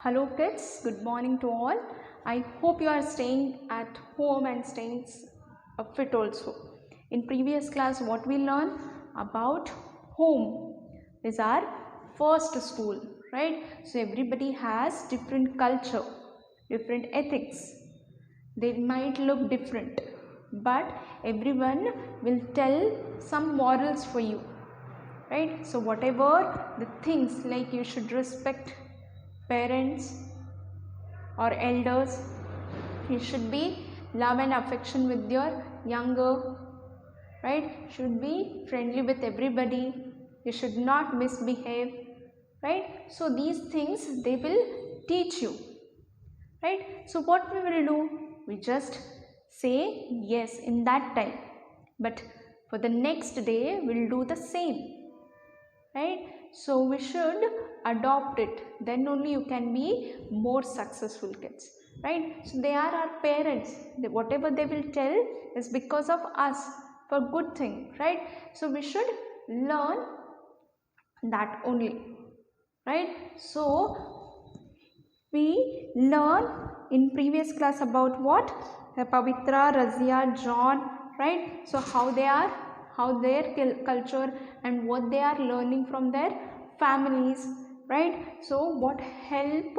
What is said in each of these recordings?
Hello kids, good morning to all. I hope you are staying at home and staying fit also. In previous class what we learned about home is our first school, right? So everybody has different culture, different ethics. They might look different, but everyone will tell some morals for you, right? So whatever the things like you should respect parents or elders, you should be love and affection with your younger, right? Should be friendly with everybody, you should not misbehave, right? So these things they will teach you, right? So what we will do, we just say yes in that time, but for the next day we'll do the same, right? So we should adopt it, then only you can be more successful kids, right? So they are our parents, whatever they will tell is because of us, for good thing, right? So we should learn that only, right? So we learn in previous class about what Pavitra, Razia, John, right? So how their culture and what they are learning from their families, right? So what help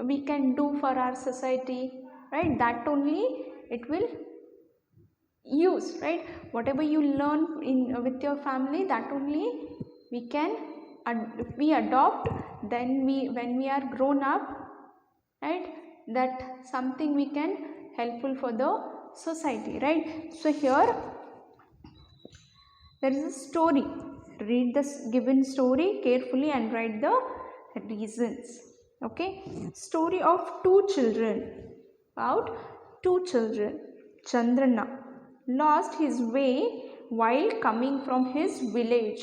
we can do for our society, right? That only it will use, right? Whatever you learn in with your family, that only we can if we adopt, then when we are grown up, right, that something we can helpful for the society, right? So here there is a story. Read this given story carefully and write the reasons. Okay, story of two children. About two children. Chandrana lost his way while coming from his village.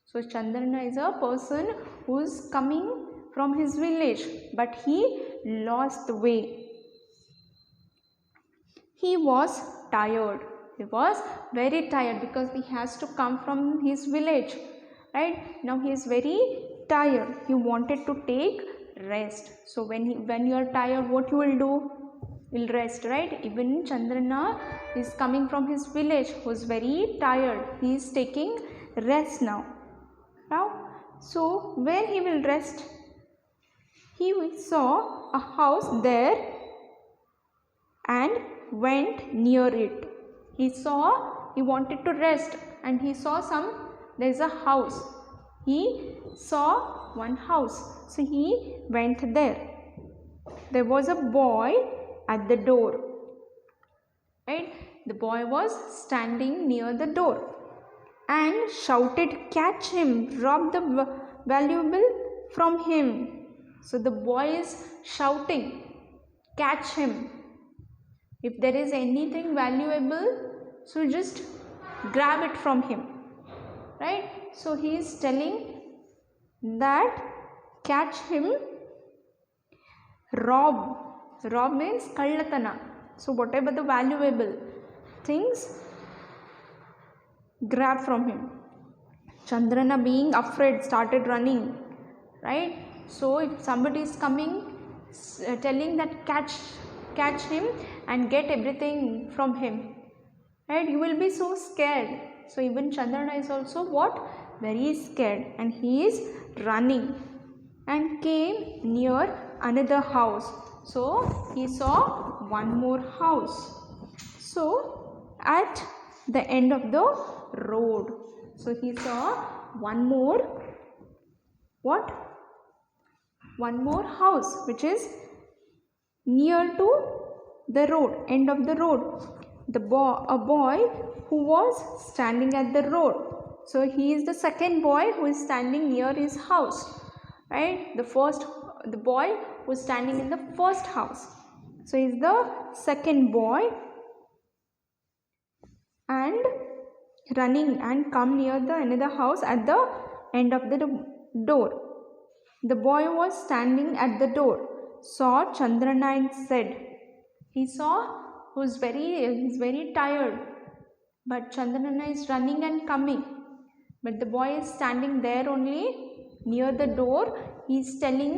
So Chandrana is a person who is coming from his village, but he lost the way. He was tired. He was very tired because he has to come from his village, right? Now he is very tired. He wanted to take rest. So when you are tired, what you will do? Will rest, right? Even Chandrana is coming from his village, who is very tired. He is taking rest now. So where he will rest? He saw a house there and went near it. He wanted to rest and he saw there is a house. He saw one house. So he went there. There was a boy at the door, right? The boy was standing near the door and shouted, "Catch him, rob the valuable from him." So the boy is shouting, "Catch him. If there is anything valuable, so just grab it from him," right? So he is telling that catch him, rob means kallatana. So whatever the valuable things, grab from him. Chandrana, being afraid, started running, right? So if somebody is coming telling that catch him and get everything from him, right, you will be so scared. So even Chandrana is also what? Very scared, and he is running and came near another house. So he saw one more house. So at the end of the road, so he saw one more house which is near to the road, end of the road. A boy who was standing at the road. So he is the second boy who is standing near his house, right? The boy who is standing in the first house. So he is the second boy and running and come near the another house at the end of the door. The boy was standing at the door, saw Chandrana and said, he saw he's very tired, but Chandrana is running and coming, but the boy is standing there only near the door. He is telling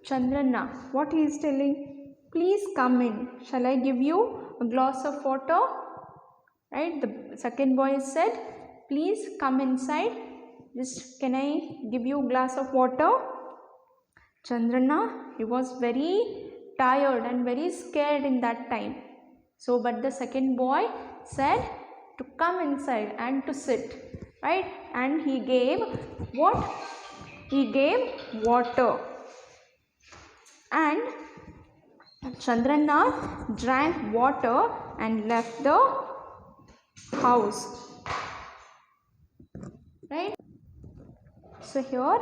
Chandrana, what he is telling? Please come in. Shall I give you a glass of water? Right? The second boy said, please come inside. Just can I give you a glass of water? Chandrana, he was very tired and very scared in that time. So, but the second boy said to come inside and to sit. Right? And he gave what? He gave water. And Chandrana drank water and left the house. Right? So here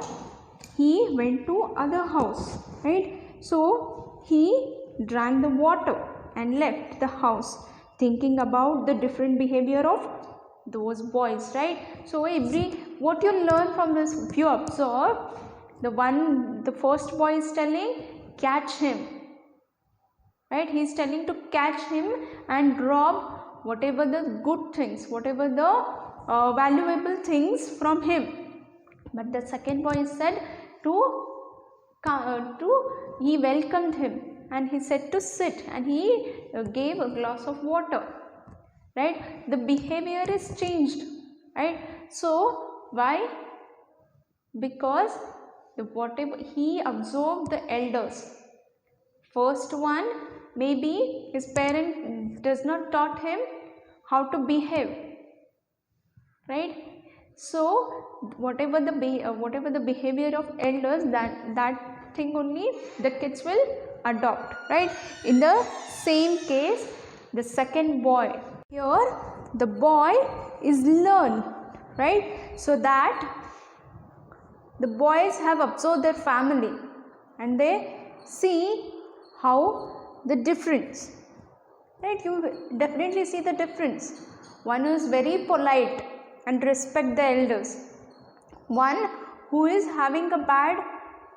he went to other house. Right? So he drank the water and left the house, thinking about the different behavior of those boys. Right? So what you learn from this, if you observe, the first boy is telling, catch him. Right? He is telling to catch him and rob whatever the good things, whatever the valuable things from him. But the second boy said he welcomed him and he said to sit, and he gave a glass of water. Right? The behavior is changed. Right? So why? Because whatever he observed the elders. First one, maybe his parent does not taught him how to behave. Right? So whatever the behavior of elders, that thing only the kids will adopt. Right? In the same case, the second boy, here the boy is learn. Right? So that the boys have observed their family and they see how the difference. Right? You definitely see the difference. One is very polite and respect the elders. One who is having a bad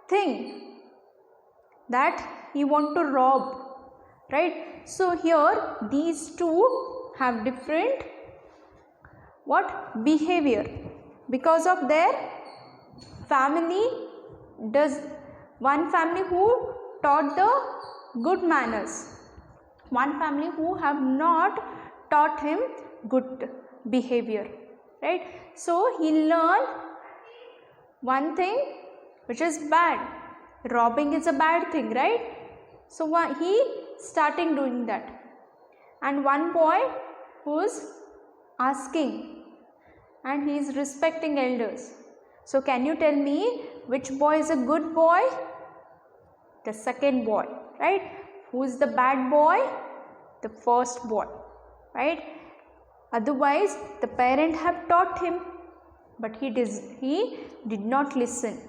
thing, that he want to rob. Right? So here these two have different behavior because of their family. One family who taught the good manners, one family who have not taught him good behavior. Right? So he learned one thing which is bad. Robbing is a bad thing. Right? So he starting doing that. And one boy who's asking and he is respecting elders. So can you tell me which boy is a good boy? The second boy. Right? Who is the bad boy? The first boy. Right? Otherwise the parent have taught him, but he did not listen.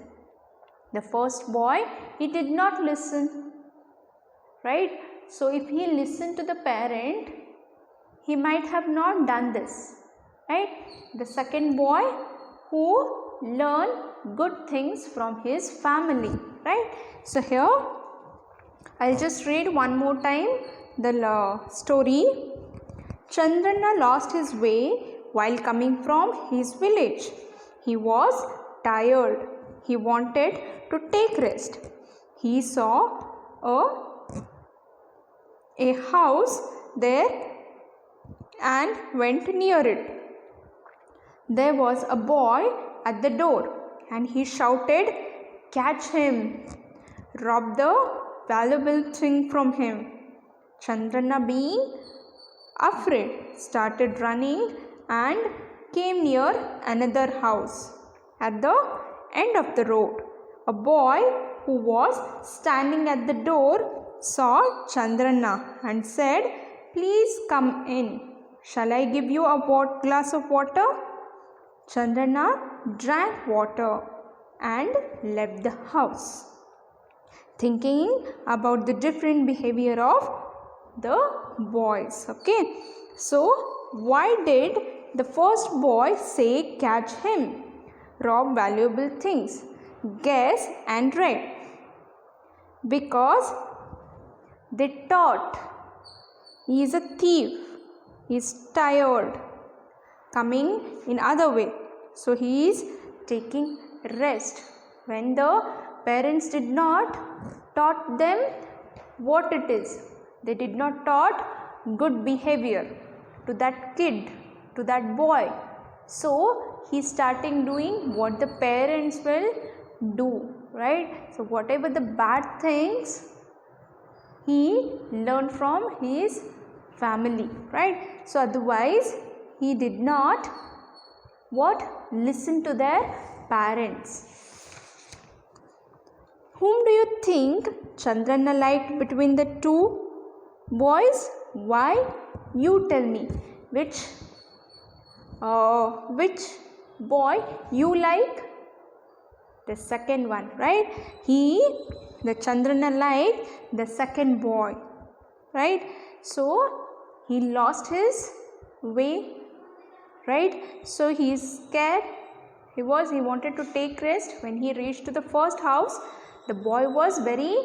The first boy, he did not listen. Right? So if he listened to the parent, he might have not done this. Right? The second boy who learned good things from his family. Right? So here I'll just read one more time the story. Chandrana lost his way while coming from his village. He was tired. He wanted to take rest. He saw a house there and went near it. There was a boy at the door and he shouted, "Catch him! Rob the valuable thing from him." Chandrana, being afraid, started running and came near another house. At the end of the road, a boy who was standing at the door saw Chandrana and said, "Please come in. Shall I give you a glass of water?" Chandrana drank water and left the house, thinking about the different behavior of the boys. Okay, so why did the first boy say catch him? Rob valuable things. Guess and read. Because they thought he is a thief. He is tired. Coming in other way. So he is taking rest. When the parents did not taught them what it is. They did not taught good behavior to that kid, to that boy. So he starting doing what the parents will do, right? So whatever the bad things he learned from his family, right? So otherwise he did not listen to their parents. Whom do you think Chandrana liked between the two boys? Why? You tell me. Which boy you like? The second one, right? The Chandrana liked the second boy, right? So he lost his way, right? So he is scared. He wanted to take rest. When he reached to the first house, the boy was very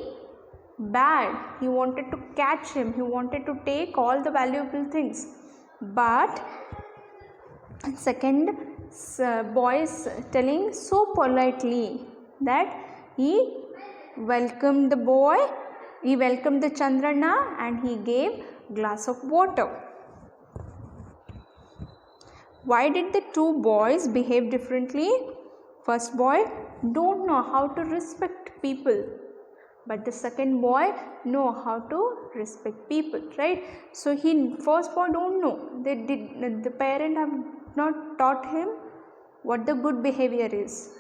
bad. He wanted to catch him. He wanted to take all the valuable things. But second boy is telling so politely that he welcomed the boy, he welcomed the Chandrana and he gave glass of water. Why did the two boys behave differently? First boy don't know how to respect people, but the second boy know how to respect people, right? So first boy don't know. The parent have not taught him what the good behavior is,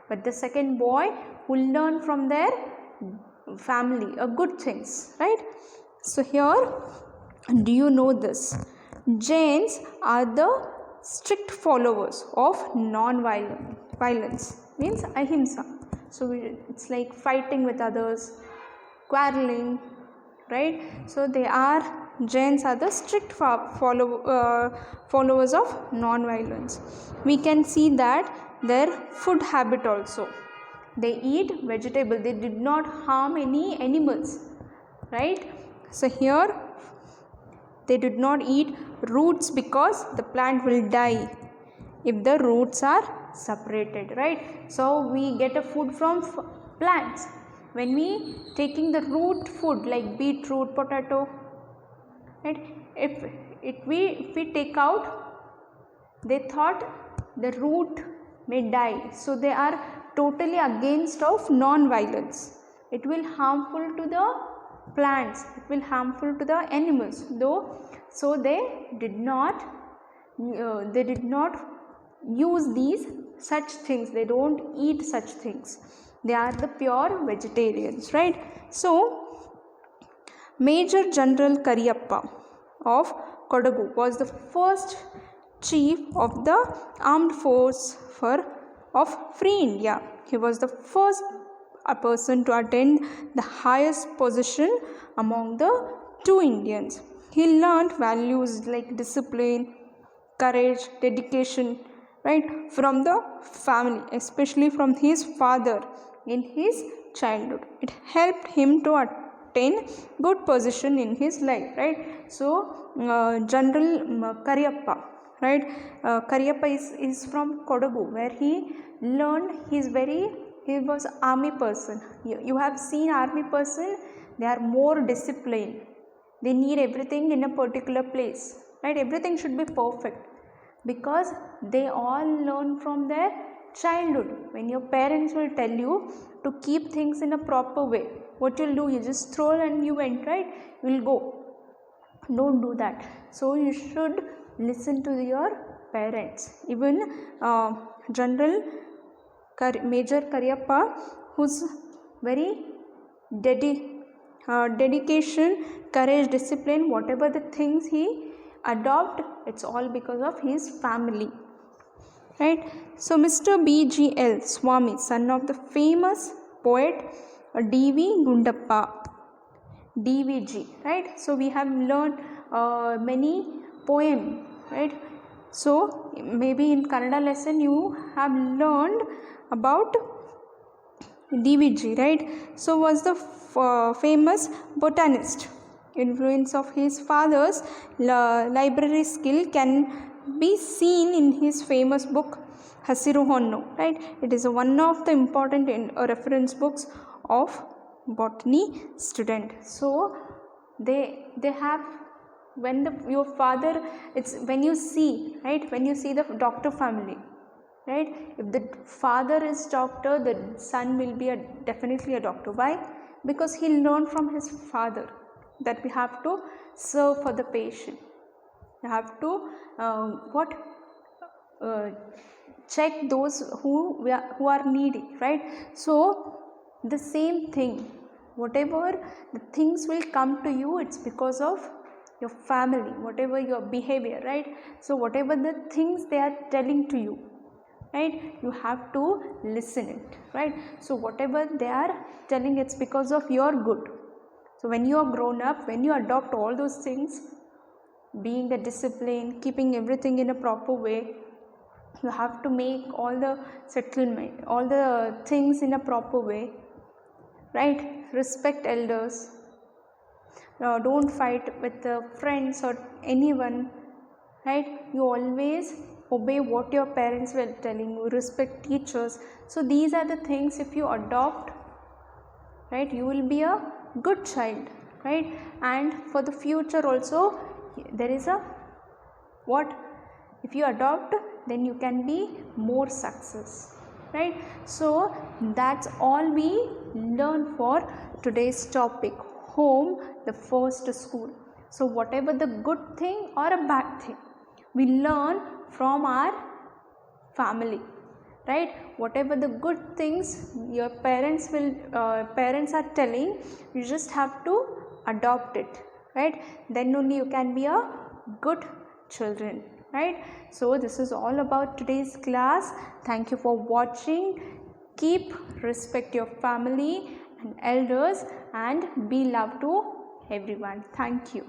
but the second boy will learn from their family good things, right? So here, do you know this? Jains are the strict followers of non-violence, means ahimsa. So it's like fighting with others, quarreling, right? So Jains are the strict followers of non-violence. We can see that their food habit also. They eat vegetable. They did not harm any animals, right? So here they did not eat roots because the plant will die if the roots are separated, right? So we get a food from plants. When we taking the root food like beetroot, potato, right? If we take out, they thought the root may die. So they are totally against of non-violence. It will harmful to the plants, it will harmful to the animals, though. So they did not use these such things. They don't eat such things. They are the pure vegetarians, right? So Major General Kariyappa of Kodagu was the first chief of the armed force of Free India. He was the first person to attain the highest position among the two Indians. He learned values like discipline, courage, dedication, right, from the family, especially from his father in his childhood. It helped him to attain good position in his life, right? So General Kariyappa, right? Kariyappa is from Kodagu, where he learned. He was army person. You have seen army person. They are more disciplined. They need everything in a particular place, right? Everything should be perfect because they all learn from their childhood. When your parents will tell you to keep things in a proper way, what you'll do, you just stroll and you went, right? You will go. Don't do that. So you should listen to your parents. Even Major Kariyappa, who's very dedication, courage, discipline, whatever the things he adopt, it's all because of his family, right? So Mr. B.G.L. Swami, son of the famous poet D.V. Gundappa, DVG, right? So we have learned many poem, right? So maybe in Kannada lesson you have learned about DVG, right? So was the famous botanist. Influence of his father's library skill can be seen in his famous book Hasiru Honnu, right? It is one of the important reference books of botany student. So they have, when your father, it's when you see, right, when you see the doctor family, right, if the father is doctor, the son will be definitely a doctor. Why? Because he learned from his father that we have to serve for the patient, you have to check those who are needy, right? So the same thing, whatever the things will come to you, it's because of your family, whatever your behavior, right? So whatever the things they are telling to you, right, you have to listen it, right? So whatever they are telling, it's because of your good. So when you are grown up, when you adopt all those things, being the discipline, keeping everything in a proper way, you have to make all the settlement, all the things in a proper way, right? Respect elders, don't fight with friends or anyone, right? You always obey what your parents were telling you, respect teachers. So these are the things, if you adopt, right, you will be a good child, right? And for the future also, there is a what, if you adopt, then you can be more success, right? So that's all we learn for today's topic, home, the first school. So whatever the good thing or a bad thing, we learn from our family, right? Whatever the good things your parents are telling, you just have to adopt it, right? Then only you can be a good children, right? So this is all about today's class. Thank you for watching. Keep respect your family and elders, and be love to everyone. Thank you.